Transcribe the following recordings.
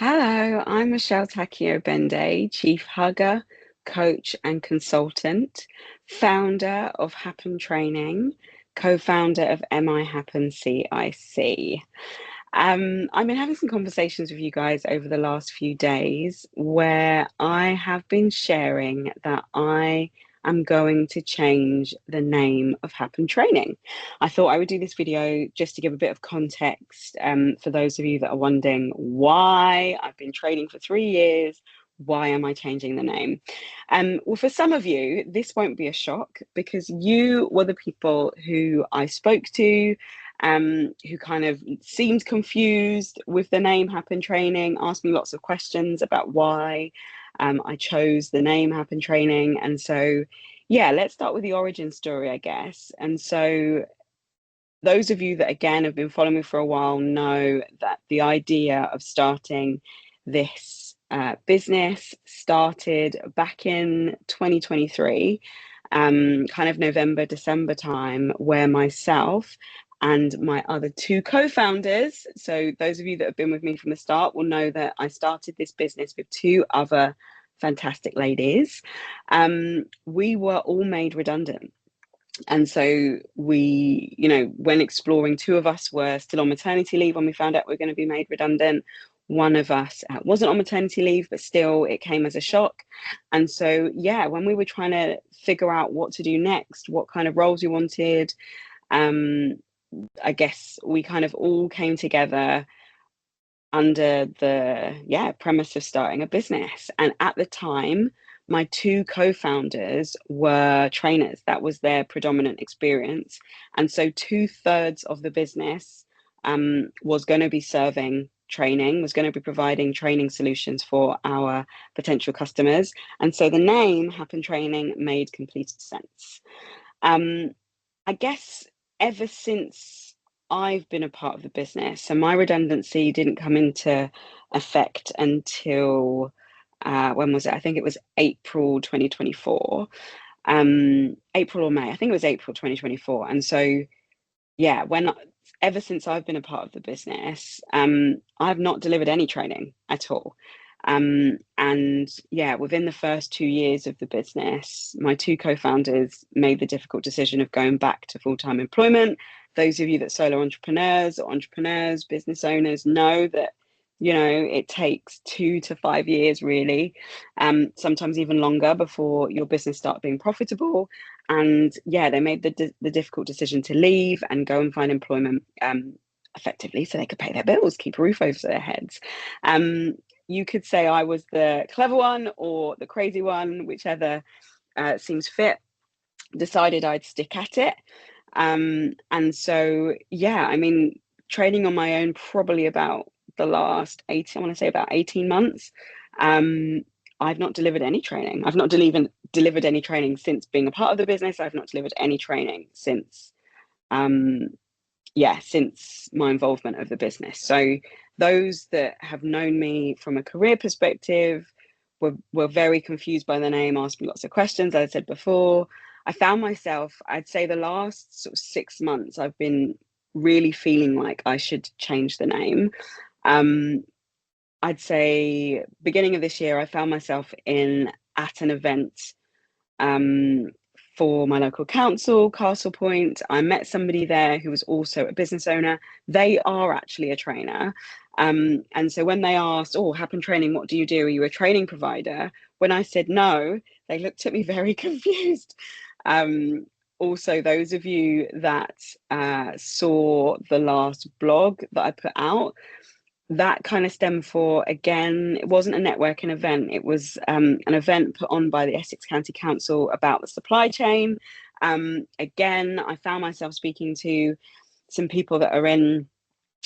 Hello, I'm Michelle Takio Bende, Chief Hugger, Coach and Consultant, founder of Happen Training, co-founder of MI Happen CIC. I've been having some conversations with you guys over the last few days where I have been sharing that I am going to change the name of Happen Training. I thought I would do this video just to give a bit of context for those of you that are wondering why I've been training for 3 years. Why am I changing the name? Well, for some of you, this won't be a shock because you were the people who I spoke to, who kind of seemed confused with the name Happen Training, asked me lots of questions about why I chose the name Happen Training. And so, yeah, let's start with the origin story, I guess. And so, those of you that again have been following me for a while know that the idea of starting this business started back in 2023, kind of November, December time, where myself and my other two co-founders, so those of you that have been with me from the start will know that I started this business with two other fantastic ladies. We were all made redundant. And so we, when exploring, two of us were still on maternity leave when we found out we were going to be made redundant. One of us wasn't on maternity leave, but still it came as a shock. And so, yeah, when we were trying to figure out what to do next, what kind of roles we wanted, um, I guess we kind of all came together under the premise of starting a business. And at the time, my two co-founders were trainers. That was their predominant experience. And so 2/3 of the business was going to be serving training, was going to be providing training solutions for our potential customers. And so the name Happen Training made complete sense. I guess ever since I've been a part of the business, so my redundancy didn't come into effect until when was it? I think it was April 2024. April or May. I think it was April 2024. And so, yeah, ever since I've been a part of the business, I've not delivered any training at all. And yeah, within the first 2 years of the business, my two co-founders made the difficult decision of going back to full-time employment. Those of you that solo entrepreneurs or entrepreneurs, business owners know that, it takes 2 to 5 years really, sometimes even longer before your business starts being profitable. And yeah, they made the difficult decision to leave and go and find employment effectively so they could pay their bills, keep a roof over their heads. You could say I was the clever one or the crazy one, whichever seems fit. Decided I'd stick at it. And so, yeah, I mean, training on my own probably about the last 18, I want to say about 18 months. I've not delivered any training. I've not delivered any training since being a part of the business. I've not delivered any training um, since my involvement of the business. So those that have known me from a career perspective were very confused by the name, asked me lots of questions. As I said before, I found myself, I'd say the last sort of 6 months, I've been really feeling like I should change the name. I'd say beginning of this year, I found myself at an event um, for my local council, Castle Point. I met somebody there who was also a business owner. They are actually a trainer. And so when they asked, "Oh, Happen Training, what do you do? Are you a training provider?" When I said no, they looked at me very confused. Also, those of you that saw the last blog that I put out, that kind of stemmed for, again, it wasn't a networking event. It was an event put on by the Essex County Council about the supply chain. Again, I found myself speaking to some people that are in,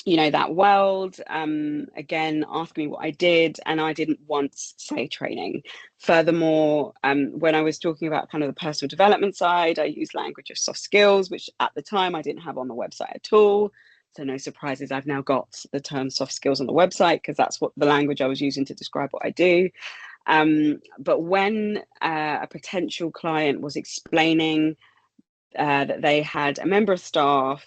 that world, again, asking me what I did, and I didn't once say training. Furthermore, when I was talking about kind of the personal development side, I used language of soft skills, which at the time I didn't have on the website at all. So no surprises, I've now got the term soft skills on the website because that's what the language I was using to describe what I do. But when a potential client was explaining that they had a member of staff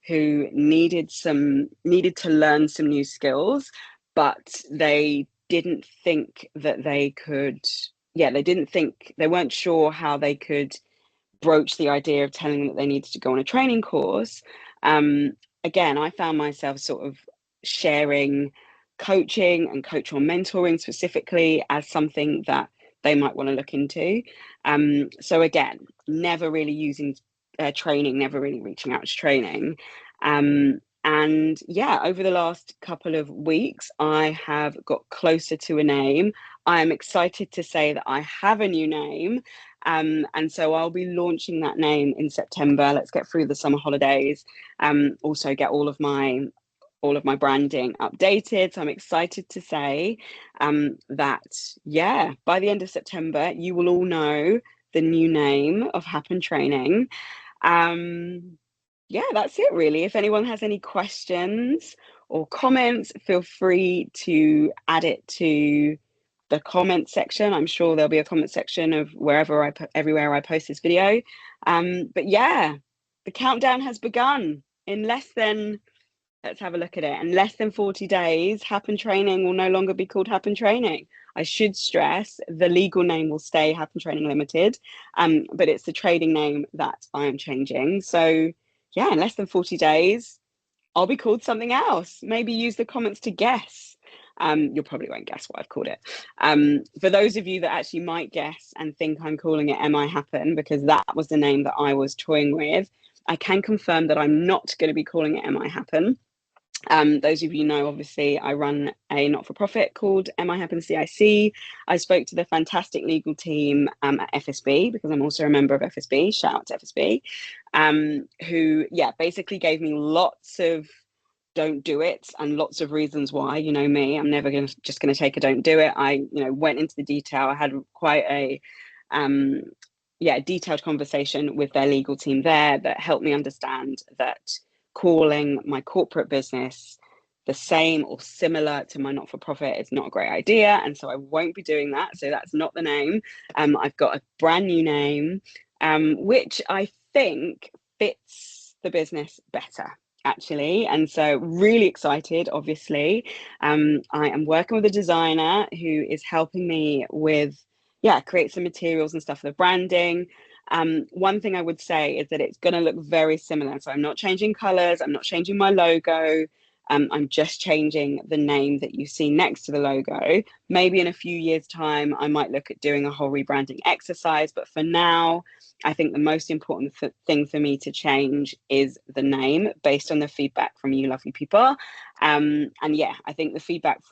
who needed to learn some new skills, but they didn't think that they could, yeah, they weren't sure how they could broach the idea of telling them that they needed to go on a training course. Um, Again, I found myself sort of sharing coaching and coach or mentoring specifically as something that they might want to look into. So again, never really using training, never really reaching out to training. And yeah, over the last couple of weeks, I have got closer to a name. I am excited to say that I have a new name. And so I'll be launching that name in September. Let's get through the summer holidays. Also get all of my branding updated. So I'm excited to say that, yeah, by the end of September, you will all know the new name of Happen Training. Yeah, that's it really. If anyone has any questions or comments, feel free to add it to the comment section. I'm sure there'll be a comment section of everywhere I post this video. But yeah, the countdown has begun. In less than, let's have a look at it. In less than 40 days, Happen Training will no longer be called Happen Training. I should stress the legal name will stay Happen Training Limited, but it's the trading name that I am changing. So yeah, in less than 40 days, I'll be called something else. Maybe use the comments to guess. You probably won't guess what I've called it. For those of you that actually might guess and think I'm calling it Am I Happen, because that was the name that I was toying with, I can confirm that I'm not going to be calling it Am I Happen. Those of you know, obviously, I run a not-for-profit called Am I Happen CIC. I spoke to the fantastic legal team at FSB, because I'm also a member of FSB. Shout out to FSB, who, yeah, basically gave me lots of don't do it and lots of reasons why. You know me, I'm never just going to take a don't do it. I, went into the detail. I had quite a detailed conversation with their legal team there that helped me understand that calling my corporate business the same or similar to my not-for-profit is not a great idea, and so I won't be doing that. So that's not the name. I've got a brand new name, which I think fits the business better, actually. And so really excited, obviously. I am working with a designer who is helping me with create some materials and stuff for the branding. One thing I would say is that it's going to look very similar. So I'm not changing colors, I'm not changing my logo. I'm just changing the name that you see next to the logo. Maybe in a few years' time, I might look at doing a whole rebranding exercise. But for now, I think the most important thing for me to change is the name based on the feedback from you lovely people. And yeah, I think the feedback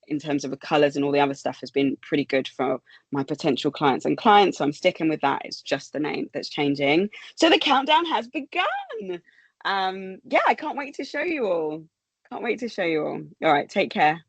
in terms of the colors and all the other stuff has been pretty good for my potential clients and clients. So I'm sticking with that. It's just the name that's changing. So the countdown has begun. Yeah, I can't wait to show you all. Can't wait to show you all. All right, take care.